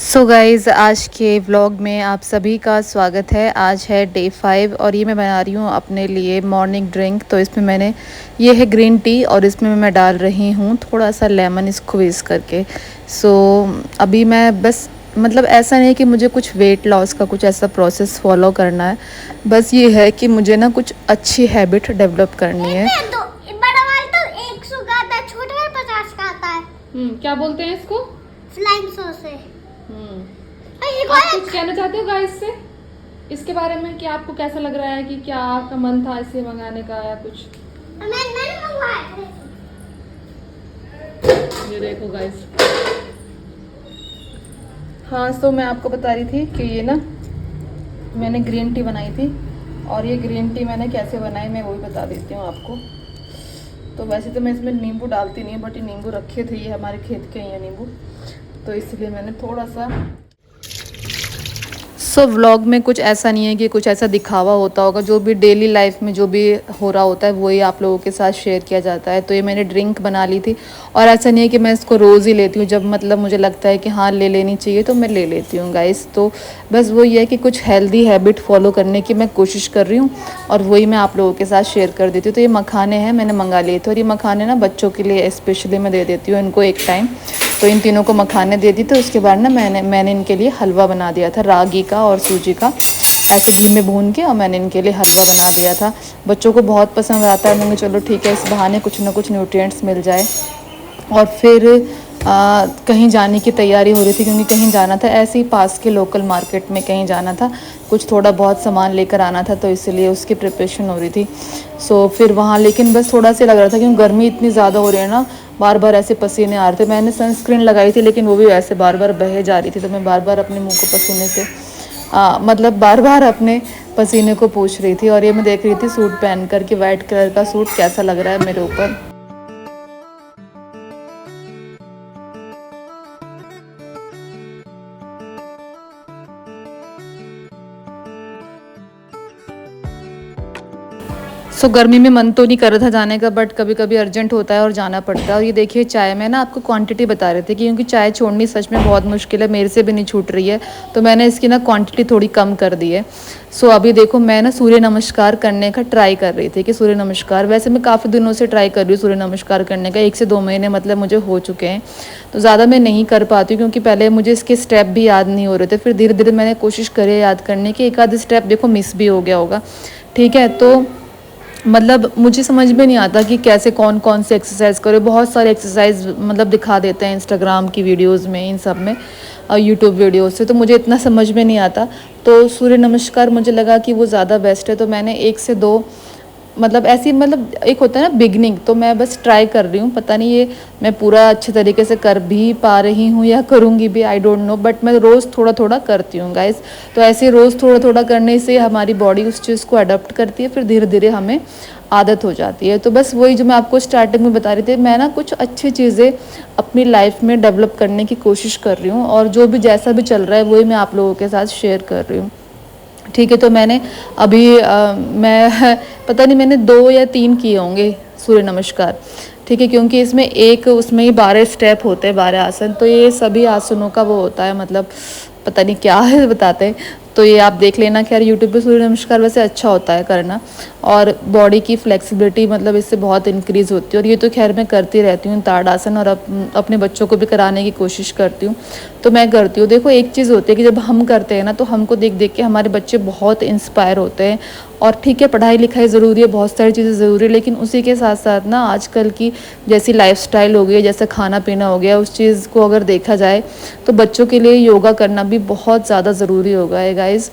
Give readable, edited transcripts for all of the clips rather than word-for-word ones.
So guys, आज के vlog में आप सभी का स्वागत है। आज है डे 5 और ये मैं बना रही हूँ अपने लिए मॉर्निंग ड्रिंक। तो इसमें मैंने ये है ग्रीन टी और इसमें मैं डाल रही हूँ थोड़ा सा लेमन स्क्वीज़ करके। अभी मैं बस मतलब ऐसा नहीं है कि मुझे कुछ वेट लॉस का कुछ ऐसा प्रोसेस फॉलो करना है, बस ये है कि मुझे ना कुछ अच्छी हैबिट डेवलप करनी है। बड़ा वाला तो 100 का आता है, छोटा वाला 50 का आता है। क्या बोलते हैं इसको? फ्लाइंग सॉस है। आप कुछ कहना चाहते हो गाइस से इसके बारे में कि आपको कैसा लग रहा है, कि क्या आपका मन था इसे मंगाने का या कुछ? मैंने मंगवाया। ये देखो गाइस। हाँ, तो मैं आपको बता रही थी कि ये ना मैंने ग्रीन टी बनाई थी और ये ग्रीन टी मैंने कैसे बनाई मैं वही बता देती हूँ आपको। तो वैसे तो मैं इसमें नींबू डालती नहीं, बट ये नींबू रखे थे, ये हमारे खेत के ही है नींबू, तो इसलिए मैंने थोड़ा सा। व्लॉग में कुछ ऐसा नहीं है कि कुछ ऐसा दिखावा होता होगा, जो भी डेली लाइफ में जो भी हो रहा होता है वही आप लोगों के साथ शेयर किया जाता है। तो ये मैंने ड्रिंक बना ली थी और ऐसा नहीं है कि मैं इसको रोज़ ही लेती हूँ, जब मतलब मुझे लगता है कि हाँ ले लेनी चाहिए तो मैं ले लेती हूँ गाइस। तो बस वही है कि कुछ हेल्दी हैबिट फॉलो करने की मैं कोशिश कर रही हूँ और वही मैं आप लोगों के साथ शेयर कर देती हूँ। तो ये मखाने हैं, मैंने मंगा लिए थे और ये मखाने ना बच्चों के लिए स्पेशली मैं दे देती हूँ इनको एक टाइम। तो इन तीनों को मखाने दे दी, तो उसके बाद ना मैंने इनके लिए हलवा बना दिया था रागी का और सूजी का, ऐसे घी में भून के, और मैंने इनके लिए हलवा बना दिया था। बच्चों को बहुत पसंद आता है, मैंने चलो ठीक है इस बहाने कुछ ना कुछ न्यूट्रिएंट्स मिल जाए। और फिर कहीं जाने की तैयारी हो रही थी, क्योंकि कहीं जाना था, ऐसे ही पास के लोकल मार्केट में कहीं जाना था, कुछ थोड़ा बहुत सामान लेकर आना था, तो इसलिए उसकी प्रिपरेशन हो रही थी। फिर वहाँ लेकिन बस थोड़ा सा लग रहा था क्योंकि गर्मी इतनी ज़्यादा हो रही है ना, बार बार ऐसे पसीने आ रहे थे। मैंने सनस्क्रीन लगाई थी लेकिन वो भी ऐसे बार बार बहे जा रही थी, तो मैं बार बार अपने मुँह को पसीने से मतलब बार बार अपने पसीने को पूछ रही थी। और ये मैं देख रही थी सूट पहन कर कि वाइट कलर का सूट कैसा लग रहा है मेरे ऊपर। गर्मी में मन तो नहीं कर रहा था जाने का, बट कभी कभी अर्जेंट होता है और जाना पड़ता है। और ये देखिए चाय, मैं ना आपको क्वांटिटी बता रहे थे क्योंकि चाय छोड़नी सच में बहुत मुश्किल है, मेरे से भी नहीं छूट रही है, तो मैंने इसकी ना क्वांटिटी थोड़ी कम कर दी है। अभी देखो मैं ना सूर्य नमस्कार करने का ट्राई कर रही थी कि सूर्य नमस्कार, वैसे मैं काफ़ी दिनों से ट्राई कर रही हूँ सूर्य नमस्कार करने का, 1 से 2 महीने मतलब मुझे हो चुके हैं। तो ज़्यादा मैं नहीं कर पाती हूँ क्योंकि पहले मुझे इसके स्टेप भी याद नहीं हो रहे थे, फिर धीरे धीरे मैंने कोशिश करी याद करने की, एक आध स्टेप देखो मिस भी हो गया होगा, ठीक है। तो मतलब मुझे समझ में नहीं आता कि कैसे कौन कौन से एक्सरसाइज करो, बहुत सारे एक्सरसाइज मतलब दिखा देते हैं इंस्टाग्राम की वीडियोस में, इन सब में, और यूट्यूब वीडियोस से, तो मुझे इतना समझ में नहीं आता। तो सूर्य नमस्कार मुझे लगा कि वो ज़्यादा बेस्ट है, तो मैंने 1 से 2 मतलब ऐसी, मतलब एक होता है ना बिगनिंग, तो मैं बस ट्राई कर रही हूँ, पता नहीं ये मैं पूरा अच्छे तरीके से कर भी पा रही हूँ या करूँगी भी, आई डोंट नो, बट मैं रोज़ थोड़ा थोड़ा करती हूँ गाइस। तो ऐसे रोज़ थोड़ा थोड़ा करने से हमारी बॉडी उस चीज़ को अडॉप्ट करती है, फिर धीरे धीरे हमें आदत हो जाती है। तो बस वही जो मैं आपको स्टार्टिंग में बता रही थी, मैं ना कुछ अच्छी चीज़ें अपनी लाइफ में डेवलप करने की कोशिश कर रही हूँ, और जो भी जैसा भी चल रहा है वही मैं आप लोगों के साथ शेयर कर रही हूँ, ठीक है। तो मैंने अभी मैं पता नहीं मैंने 2 या 3 किए होंगे सूर्य नमस्कार, ठीक है, क्योंकि इसमें एक उसमें ही 12 स्टेप होते हैं, 12 आसन, तो ये सभी आसनों का वो होता है, मतलब पता नहीं क्या है बताते हैं, तो ये आप देख लेना। खैर यूट्यूब पे सूर्य नमस्कार वैसे अच्छा होता है करना, और बॉडी की फ्लेक्सिबिलिटी मतलब इससे बहुत इंक्रीज़ होती है, और ये तो खैर मैं करती रहती हूँ ताड़ासन, और अपने बच्चों को भी कराने की कोशिश करती हूँ, तो मैं करती हूँ। देखो एक चीज़ होती है कि जब हम करते हैं ना, तो हमको देख देख के हमारे बच्चे बहुत इंस्पायर होते हैं, और ठीक है पढ़ाई लिखाई ज़रूरी है, बहुत सारी चीज़ें ज़रूरी है, लेकिन उसी के साथ साथ ना आजकल की जैसी लाइफस्टाइल हो गई है, जैसा खाना पीना हो गया, उस चीज़ को अगर देखा जाए तो बच्चों के लिए योगा करना भी बहुत ज़्यादा ज़रूरी हो गया है गाइज़।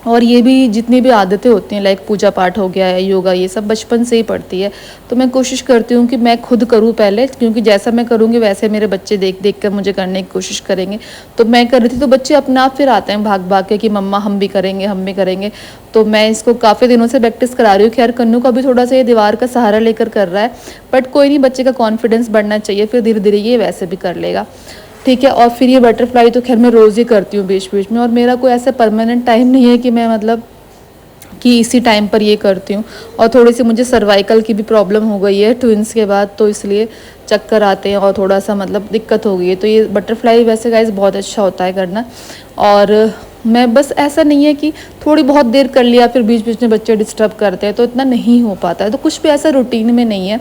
और ये भी जितनी भी आदतें होती हैं, लाइक पूजा पाठ हो गया है, योगा, ये सब बचपन से ही पड़ती है, तो मैं कोशिश करती हूँ कि मैं खुद करूँ पहले, क्योंकि जैसा मैं करूँगी वैसे मेरे बच्चे देख देख कर मुझे करने की कोशिश करेंगे। तो मैं कर रही थी तो बच्चे अपने आप फिर आते हैं भाग भाग के कि मम्मा हम भी करेंगे, हम भी करेंगे। तो मैं इसको काफ़ी दिनों से प्रैक्टिस करा रही हूँ। खैर कन्नू का भी थोड़ा सा ये दीवार का सहारा लेकर कर रहा है, बट कोई नहीं, बच्चे का कॉन्फिडेंस बढ़ना चाहिए, फिर धीरे धीरे ये वैसे भी कर लेगा, ठीक है। और फिर ये बटरफ्लाई तो खैर मैं रोज़ ही करती हूँ बीच बीच में, और मेरा कोई ऐसा परमानेंट टाइम नहीं है कि मैं मतलब कि इसी टाइम पर ये करती हूँ। और थोड़ी सी मुझे सर्वाइकल की भी प्रॉब्लम हो गई है ट्विंस के बाद, तो इसलिए चक्कर आते हैं और थोड़ा सा मतलब दिक्कत हो गई है। तो ये बटरफ्लाई वैसे गाइस बहुत अच्छा होता है करना। और मैं बस ऐसा नहीं है कि थोड़ी बहुत देर कर लिया फिर बीच बीच में बच्चे डिस्टर्ब करते हैं तो इतना नहीं हो पाता है। तो कुछ भी ऐसा रूटीन में नहीं है,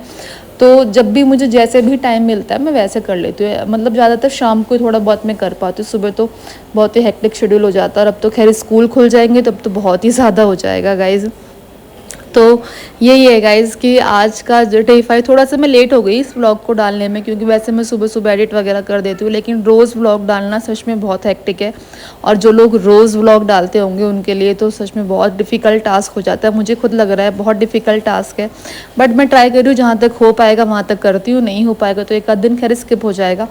तो जब भी मुझे जैसे भी टाइम मिलता है मैं वैसे कर लेती हूँ। मतलब ज़्यादातर शाम को थोड़ा बहुत मैं कर पाती हूँ, सुबह तो बहुत ही हेक्टिक शेड्यूल हो जाता है। और अब तो खैर स्कूल खुल जाएंगे तब तो बहुत ही ज़्यादा हो जाएगा गाइज़। तो यही है गाइज़ कि आज का जो डे 5 थोड़ा सा मैं लेट हो गई इस व्लॉग को डालने में, क्योंकि वैसे मैं सुबह सुबह एडिट वगैरह कर देती हूँ, लेकिन रोज़ व्लॉग डालना सच में बहुत हेक्टिक है। और जो लोग रोज़ व्लॉग डालते होंगे उनके लिए तो सच में बहुत डिफ़िकल्ट टास्क हो जाता है। मुझे खुद लग रहा है बहुत डिफ़िकल्ट टास्क है, बट मैं ट्राई कर रही हूँ जहाँ तक हो पाएगा वहाँ तक करती हूँ। नहीं हो पाएगा तो एक आध दिन खैर स्किप हो जाएगा।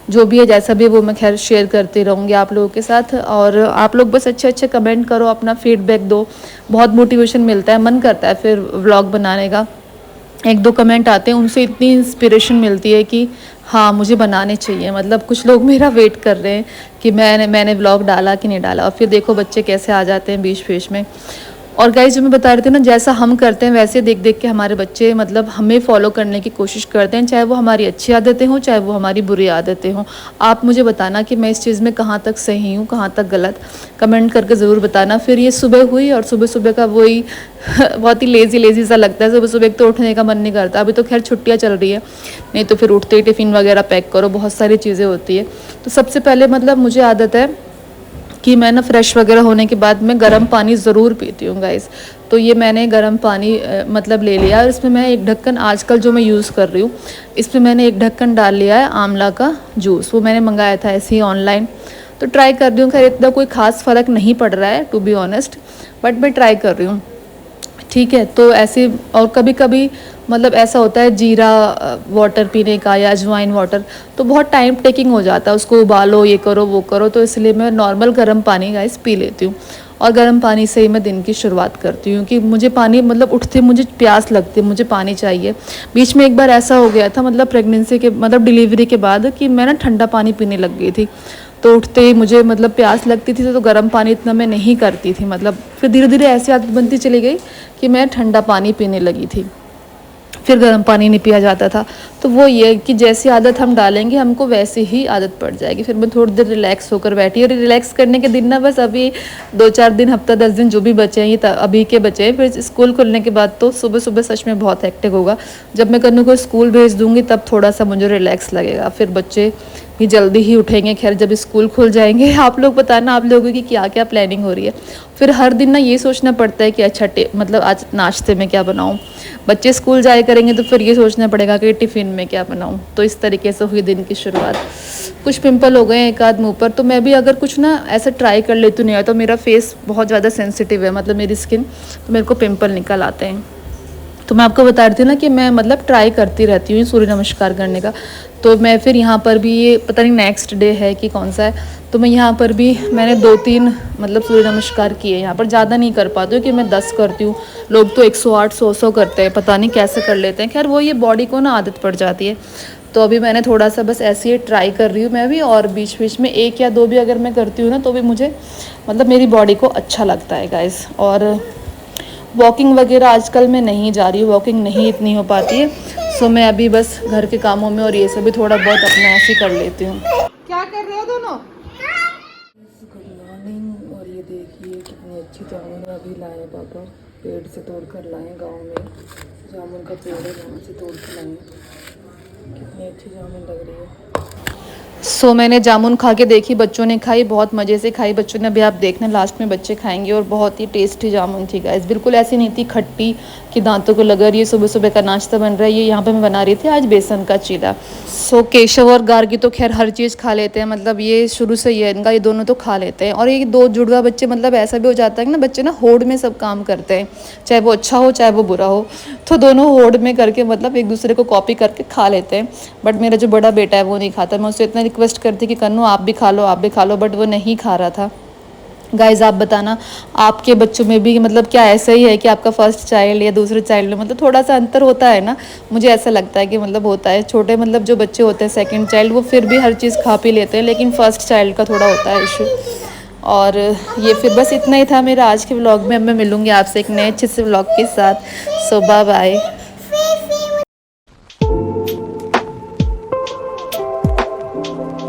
जो भी है जैसा भी है वो मैं खैर शेयर करती रहूँगी आप लोगों के साथ। और आप लोग बस अच्छे अच्छे कमेंट करो, अपना फीडबैक दो, बहुत मोटिवेशन मिलता है, मन करता है फिर व्लॉग बनाने का। एक दो कमेंट आते हैं उनसे इतनी इंस्पिरेशन मिलती है कि हाँ मुझे बनाने चाहिए। मतलब कुछ लोग मेरा वेट कर रहे हैं कि मैंने व्लॉग डाला कि नहीं डाला, और फिर देखो बच्चे कैसे आ जाते हैं बीच बीच में। और गाइस जो मैं बता रही थी ना, जैसा हम करते हैं वैसे देख देख के हमारे बच्चे मतलब हमें फॉलो करने की कोशिश करते हैं, चाहे वो हमारी अच्छी आदतें हों चाहे वो हमारी बुरी आदतें हों। आप मुझे बताना कि मैं इस चीज़ में कहाँ तक सही हूँ कहाँ तक गलत, कमेंट करके ज़रूर बताना। फिर ये सुबह हुई और सुबह सुबह का वही बहुत ही लेज़ी सा लगता है। सुबह सुबह एक तो उठने का मन नहीं करता, अभी तो खैर छुट्टियाँ चल रही है, नहीं तो फिर उठते ही टिफ़िन वगैरह पैक करो, बहुत सारी चीज़ें होती है। तो सबसे पहले मतलब मुझे आदत है कि मैं ना फ्रेश वगैरह होने के बाद मैं गर्म पानी ज़रूर पीती हूँ गाइस। तो ये मैंने गर्म पानी मतलब ले लिया, और इसमें मैं एक ढक्कन आजकल जो मैं यूज़ कर रही हूँ इसमें मैंने एक ढक्कन डाल लिया है आंवला का जूस। वो मैंने मंगाया था ऐसे ही ऑनलाइन, तो ट्राई कर रही हूँ। खैर इतना कोई ख़ास फ़र्क नहीं पड़ रहा है टू बी ऑनेस्ट, बट मैं ट्राई कर रही हूँ। ठीक है, तो ऐसे और कभी कभी मतलब ऐसा होता है जीरा वाटर पीने का या अजवाइन वाटर, तो बहुत टाइम टेकिंग हो जाता है, उसको उबालो ये करो वो करो। तो इसलिए मैं नॉर्मल गर्म पानी गाइस पी लेती हूँ, और गर्म पानी से ही मैं दिन की शुरुआत करती हूँ कि मुझे पानी मतलब उठते मुझे प्यास लगती है, मुझे पानी चाहिए। बीच में एक बार ऐसा हो गया था मतलब प्रेगनेंसी के मतलब डिलीवरी के बाद कि मैं ना ठंडा पानी पीने लग गई थी, तो उठते ही मुझे मतलब प्यास लगती थी, तो गर्म पानी इतना मैं नहीं करती थी। मतलब फिर धीरे धीरे ऐसी आदत बनती चली गई कि मैं ठंडा पानी पीने लगी थी, फिर गर्म पानी नहीं पिया जाता था। तो वो ये कि जैसी आदत हम डालेंगे हमको वैसी ही आदत पड़ जाएगी। फिर मैं थोड़ी देर रिलैक्स होकर बैठी, और रिलैक्स करने के दिन ना बस अभी 2-4 दिन हफ्ता 10 दिन जो भी बचे हैं ये अभी के बचे हैं। फिर स्कूल खुलने के बाद तो सुबह सुबह सच में बहुत हेक्टिक होगा। जब मैं कन्नू को स्कूल भेज दूँगी तब थोड़ा सा मुझे रिलैक्स लगेगा, फिर बच्चे भी जल्दी ही उठेंगे। खैर जब स्कूल खुल जाएंगे आप लोग बताना आप लोगों की क्या क्या प्लानिंग हो रही है। फिर हर दिन ना ये सोचना पड़ता है कि अच्छा मतलब आज नाश्ते में क्या बनाऊं। बच्चे स्कूल जाए करेंगे तो फिर ये सोचना पड़ेगा कि टिफ़िन में क्या बनाऊं। तो इस तरीके से हुई दिन की शुरुआत। कुछ पिंपल हो गए एक आध मुँह पर, तो मैं भी अगर कुछ ना ऐसा ट्राई कर लेती हूँ, नहीं तो मेरा फेस बहुत ज़्यादा सेंसिटिव है, मतलब मेरी स्किन, तो मेरे को पिंपल निकल आते हैं। तो मैं आपको बता रही थी ना कि मैं मतलब ट्राई करती रहती हूँ सूर्य नमस्कार करने का। तो मैं फिर यहाँ पर भी ये पता नहीं नेक्स्ट डे है कि कौन सा है, तो मैं यहाँ पर भी मैंने 2-3 मतलब सूर्य नमस्कार किए। यहाँ पर ज़्यादा नहीं कर पाती हूँ कि मैं 10 करती हूँ, लोग तो 108 100 करते हैं, पता नहीं कैसे कर लेते हैं। खैर वो ये बॉडी को ना आदत पड़ जाती है। तो अभी मैंने थोड़ा सा बस ऐसे ही ट्राई कर रही हूँ मैं भी, और बीच बीच में 1 या 2 भी अगर मैं करती हूँ ना तो भी मुझे मतलब मेरी बॉडी को अच्छा लगता है गाइस। और वॉकिंग वगैरह आजकल मैं नहीं जा रही हूँ, वॉकिंग नहीं इतनी हो पाती है। सो मैं अभी बस घर के कामों में और ये सभी थोड़ा बहुत अपना ऐसे कर लेती हूँ। क्या कर रहे हो दोनों? Good morning. और ये देखिए कितनी अच्छी जामुन अभी लाए पापा, पेड़ से तोड़ कर लाए। गाँव में जामुन का पेड़ है, वहाँ से तोड़ कर लाए। कितनी अच्छी जामुन लग रही है। सो मैंने जामुन खा के देखी, बच्चों ने खाई, बहुत मज़े से खाई बच्चों ने। अभी आप देखना लास्ट में बच्चे खाएंगे। और बहुत ही टेस्टी जामुन थी गाइस, बिल्कुल ऐसी नहीं थी खट्टी कि दांतों को लग रही है। सुबह सुबह का नाश्ता बन रहा है। ये यहाँ पे मैं बना रही थी आज बेसन का चीला। सो केशव और गार्गी तो खैर हर चीज़ खा लेते हैं, मतलब ये शुरू से ही है इनका, ये दोनों तो खा लेते हैं। और ये 2 जुड़वा बच्चे मतलब ऐसा भी हो जाता है कि ना बच्चे ना होड़ में सब काम करते हैं, चाहे वो अच्छा हो चाहे वो बुरा हो, तो दोनों होड़ में करके मतलब एक दूसरे को कॉपी करके खा लेते हैं। बट मेरा जो बड़ा बेटा है वो नहीं खाता। मैं उससे इतना रिक्वेस्ट करती कि कन्नू आप भी खा लो आप भी खा लो, बट वो नहीं खा रहा था। गाइज आप बताना आपके बच्चों में भी मतलब क्या ऐसा ही है कि आपका फर्स्ट चाइल्ड या दूसरे चाइल्ड में मतलब थोड़ा सा अंतर होता है ना? मुझे ऐसा लगता है कि मतलब होता है। छोटे मतलब जो बच्चे होते हैं सेकंड चाइल्ड वो फिर भी हर चीज़ खा पी लेते हैं, लेकिन फर्स्ट चाइल्ड का थोड़ा होता है इशू। और ये फिर बस इतना ही था मेरा आज के व्लॉग में। अब मैं मिलूँगी आपसे एक नए अच्छे से व्लॉग के साथ। सो बाय बाय। है।